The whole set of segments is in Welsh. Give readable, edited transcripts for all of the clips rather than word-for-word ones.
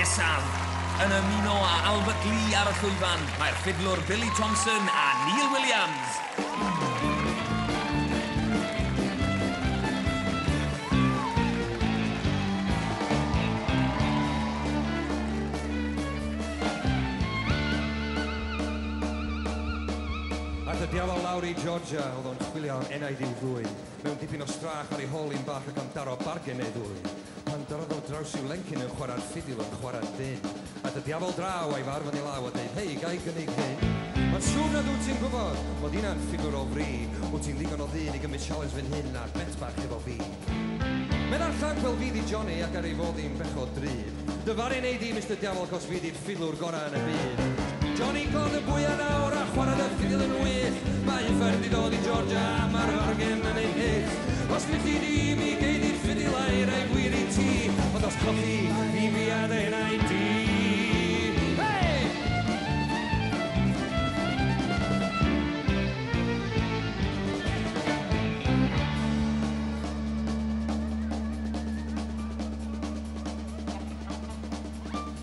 nesaf. Yn ymuno â Albert Lee ar y llwyfan, mae'r ffidlwr Billy Thompson a Neil Williams. Aeth y diafol lawr i Georgia, oedd o'n chwilio am enaid i'w ddwy. Mewn dipyn o strach ar ei holyn bach ac am daro bargen neu ddwy. Pan dorodd o draws i'w lencyn yn chwarae'r ffidil yn chwarae'r dyn. Aeth y diafol draw a'i farfod i law a dweud, hei, gai gynnig hyn. Mae'n siŵr nad wyt ti'n gwybod, mod unna'n ffigwr o fri. Wyt ti'n ddigon o ddyn i gymryd challenge fy'n hyn a'r bet bach efo fi. Meddai'r ffag fel fydd i Johnny ac ar ei fod i'n bech o drud. Dyfaru neud i Mr Diafol cos fydd i'r ffidlwr gorau yn y byd. Johnny god y bwy nawr a chwarae y ffidil yn wych. Mae'n fferdi dod i Georgia a mae'r fargen yn ei hyll. Os fydd ti di mi geid i'r ffidil a'r ei gwir i ti. Ond os coffi, fi ad ein ai di. Hey!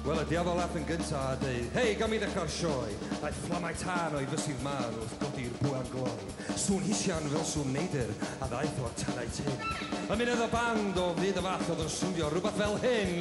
Wel, y diafol ath yn gynta a dweud, hei, gam i ddechrau'r sioe. Aeth fflamau tân o'i fysydd man wrth godi'r bwan gloi. Sŵn hisian fel sŵn neidr, a ddaeth o'r tannau tyn. Ymunodd y band o fyd y fath oedd yn swnio rhywbeth fel hyn.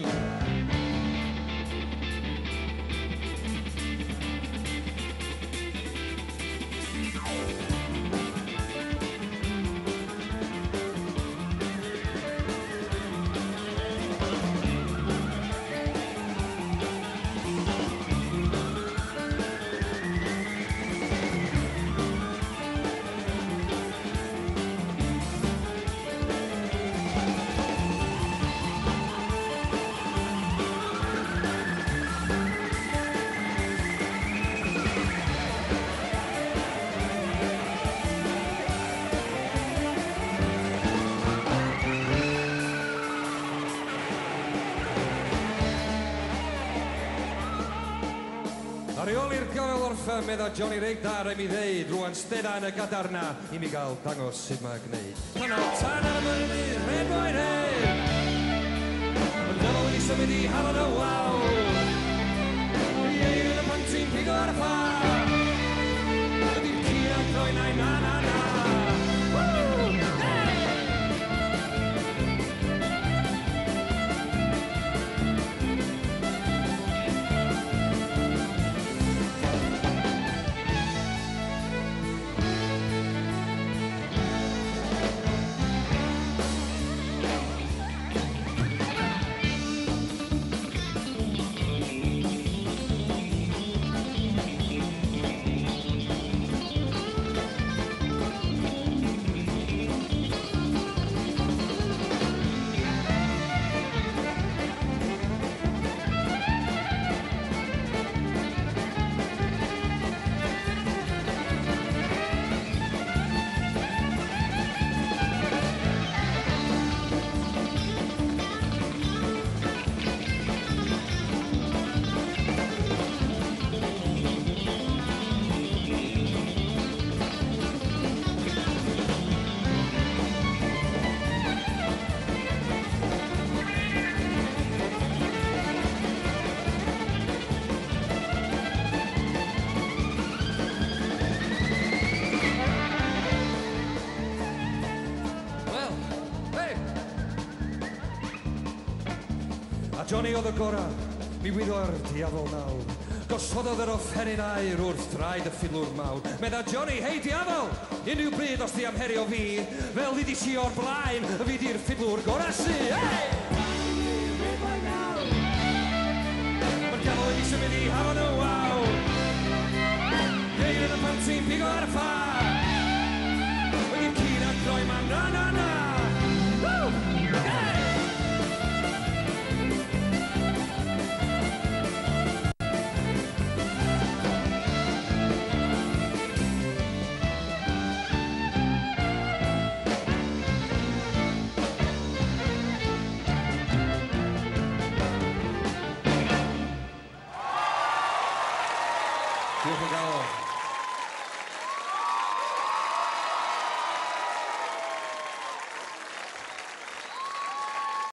Ar ôl i'r gael orffen, medda Johnny reit dar am i ddeud, rwan steda yn y gadarna i mi gael dangos sut mae'n gwneud. Pan o tan am y mynydd, red boi'n hyn. Yn dal wedi symud i halon y waw. I ein yn y pantrin pigo ar y ffa. Ydy'r cyn a'n croen a'i na na na. Johnny oedd y gora, mi wyddo'r diafol nawr. Gosododd yr offeryn air wrth draed y ffilwr mawr. Medda Johnny, hei diafol, unrhyw bryd os di am herio fi, fel ddidis i o'r blaen, y fyd i'r ffilwr gora si. Hey!